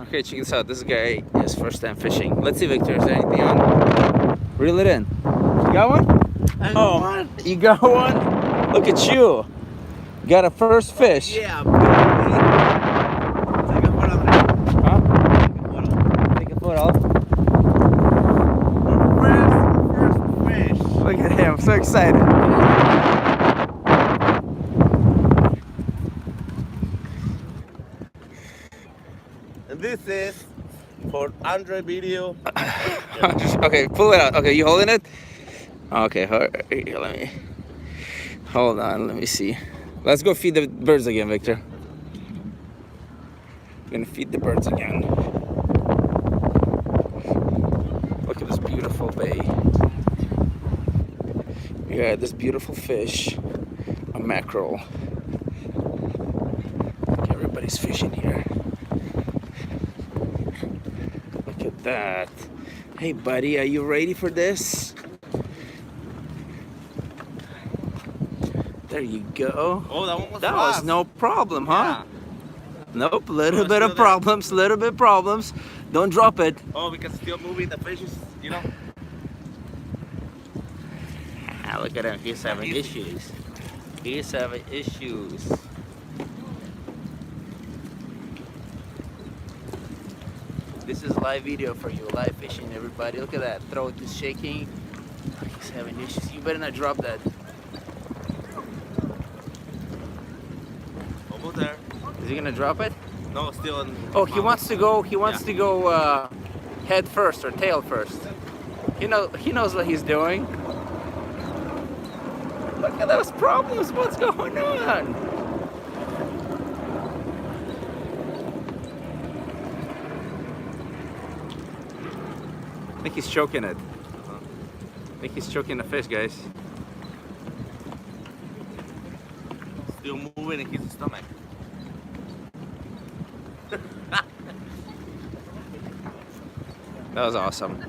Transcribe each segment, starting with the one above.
Okay, check this out. This guy is first time fishing. Let's see, Victor. Is there anything on? Reel it in. You got one? I got one. You got one? Look at you. Got a first fish. Yeah. Take a photo. Huh? Take a photo. First fish. Look at him. I'm so excited. And this is for Andre video. Okay, pull it out. Okay, you holding it? Okay, here, let me. Hold on, let me see. Let's go feed the birds again, Victor. We're gonna feed the birds again. Look at this beautiful bay. We got this beautiful fish, a mackerel. Look, everybody's fishing here. Look at that. Hey, buddy, are you ready for this? There you go. Oh, that one was That fast. was no problem, huh? Yeah. Nope, little it's bit of still there. problems, little bit problems. Don't drop it. Oh, because still moving the fishes, you know. Ah, look at him, he's having Easy. issues. He's having issues. This is live video for you, live fishing, everybody. Look at that, throat is shaking. He's having issues. You better not drop that. Almost there. Is he gonna drop it? No, still in. Oh, he wants to go. He wants Yeah. to go head first or tail first. He knows what he's doing. Look at those problems. What's going on? I think he's choking it. I think he's choking the fish, guys. Still moving in his stomach. That was awesome.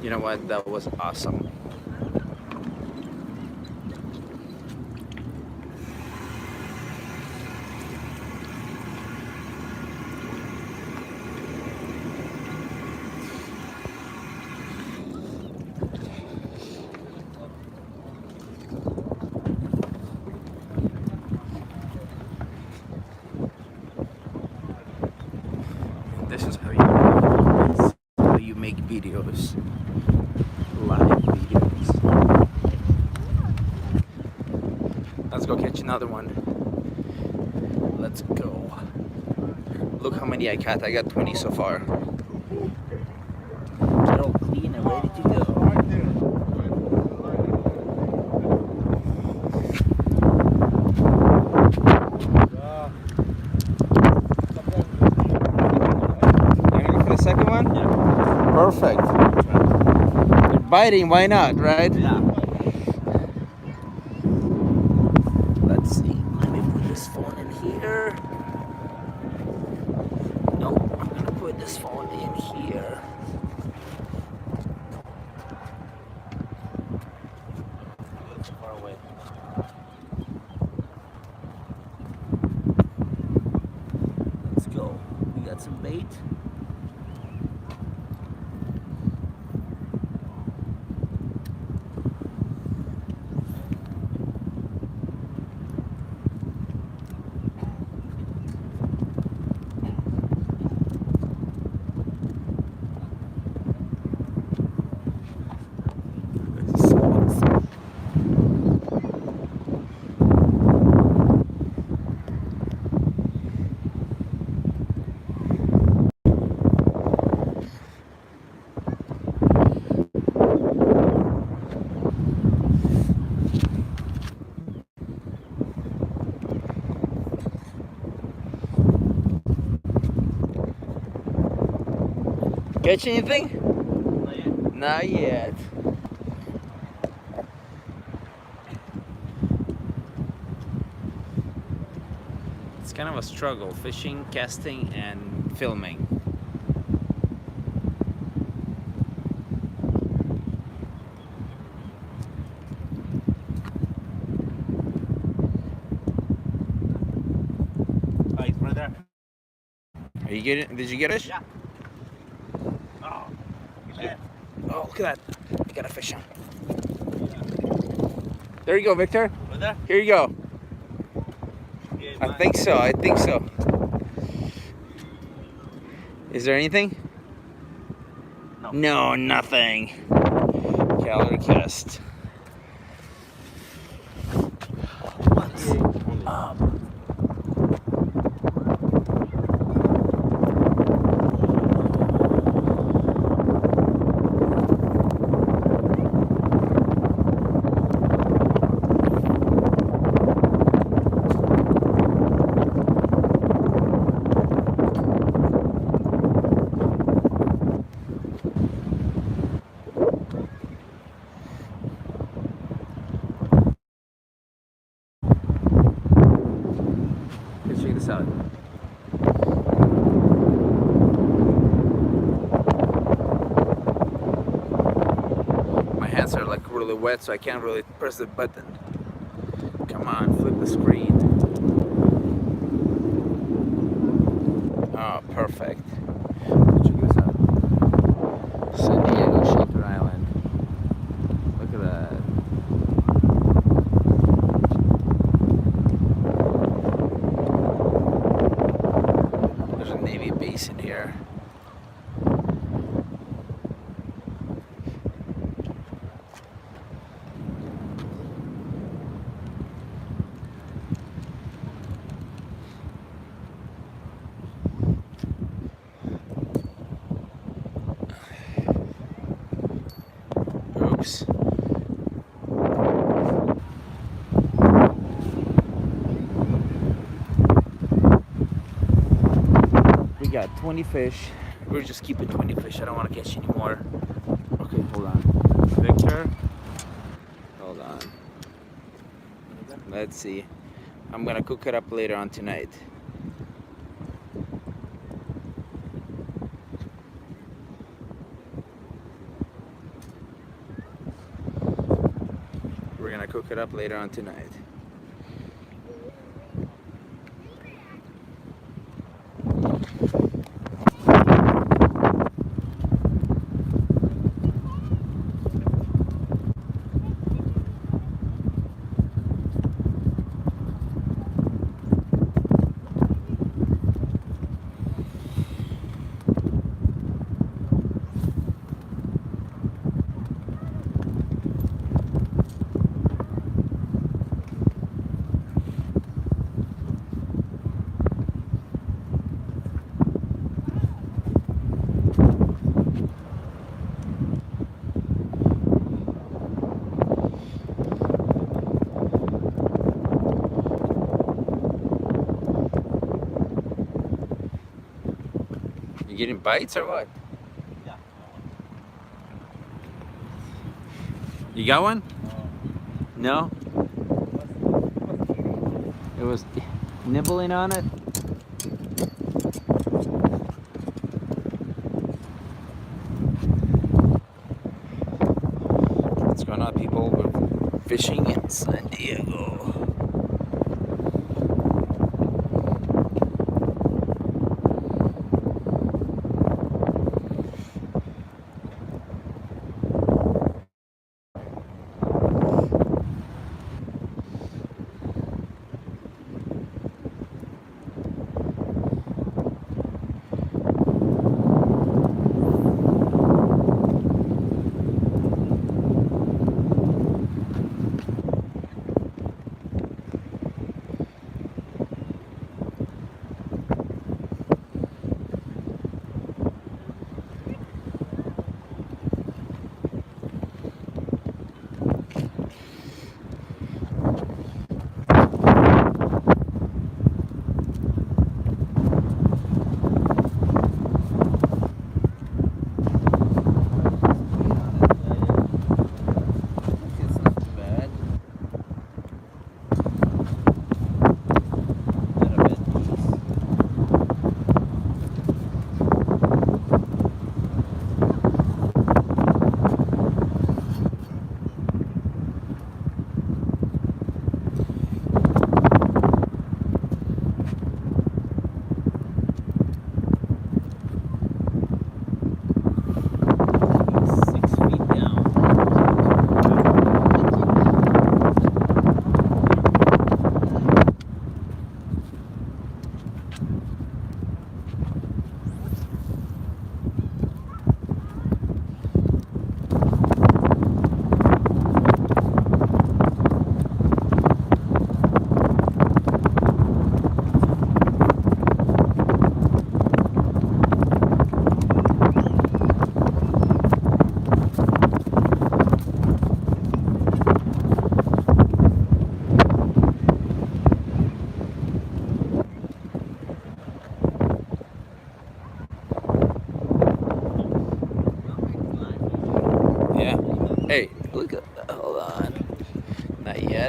You know what? That was awesome. This is how you make videos. Live videos. Let's go catch another one. Let's go. Look how many I caught. I got 20 so far. They're all clean and ready to go. Second one? Yeah. Perfect. They're biting, why not, right? Yeah. Let's see. Let me put this phone in here. Nope, I'm gonna put this phone in here. Too far away. Let's go. We got some bait. Catch anything? Not yet. Not yet. It's kind of a struggle, fishing, casting, and filming. Oh, it's right there. Are you getting? Did you get it? Yeah. Oh, yeah. Oh, look at that! I got a fish on. There you go, Victor. Right there? Here you go. Yeah, I mine. think so. I think so. Is there anything? No. No, nothing. Calorie cast. What's up? Let's check this out. My hands are like really wet, so I can't really press the button. Come on, flip the screen. Oh, perfect. Check this out. San Diego Shelter Island. Look at that. There's a Navy base in here. Oops. We got 20 fish. We're just keeping 20 fish. I don't want to catch any more. Okay, hold on. Victor. Hold on. Let's see. I'm gonna cook it up later on tonight. We're gonna cook it up later on tonight. You getting bites or what? Yeah. You got one? No? It was nibbling on it? What's going on, people? We're fishing in San Diego.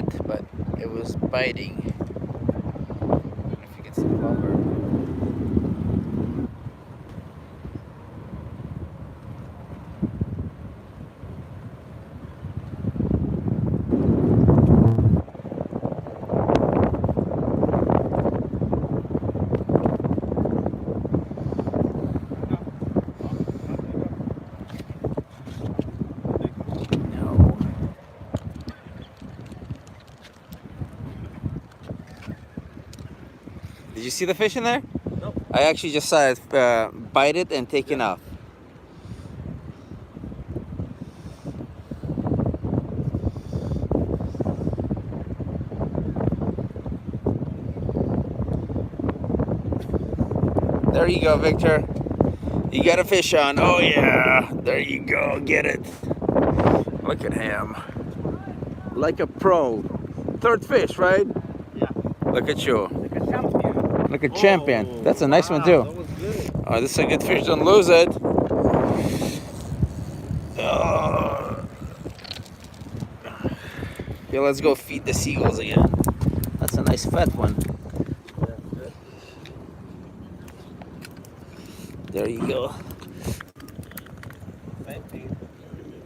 wet, but it was biting. I don't know if you can see the blubber. No. Did you see the fish in there? No. I actually just saw it bite it and take it off. There you go, Victor. You got a fish on. Oh yeah. There you go. Get it. Look at him. Like a pro. Third fish, right? Yeah. Look at you. Like a champion. Like a champion. That's a nice one too. That was good. Oh, this is a good fish. Don't lose it. Oh. Yeah, let's go feed the seagulls again. That's a nice fat one. Yeah, good. There you go. Thank you.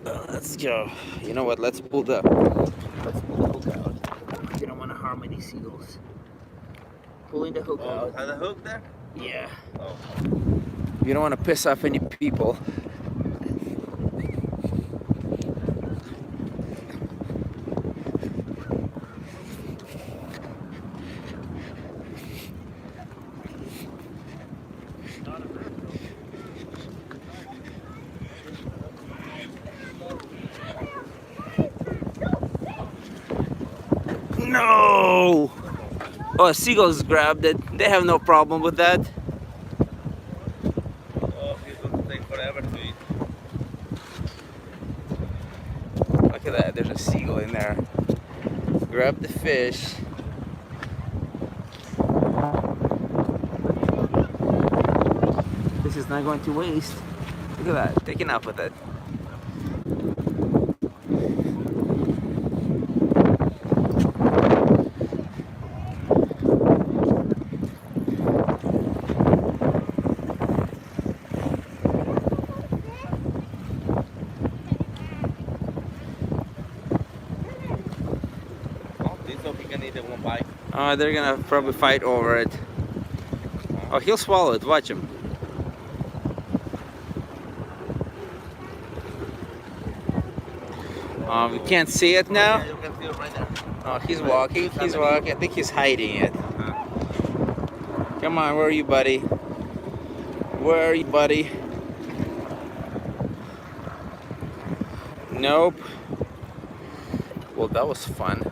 Let's go. You know what? Let's pull the hook out. You don't want to harm any seagulls. Pulling the hook Oh, out. had a hook there? Yeah. Oh. You don't want to piss off any people. No! Oh, seagulls grabbed it. They have no problem with that. Oh, he's going to take forever to eat. Look at that. There's a seagull in there. Grab the fish. This is not going to waste. Look at that. Taking off with it. Oh, this hope he can eat it one bite. They're gonna probably fight over it. Oh, he'll swallow it. Watch him. We can't see it now. Yeah, you can see it right there. Oh, he's walking. He's walking. I think he's hiding it. Come on, where are you, buddy? Where are you, buddy? Nope. Well, that was fun.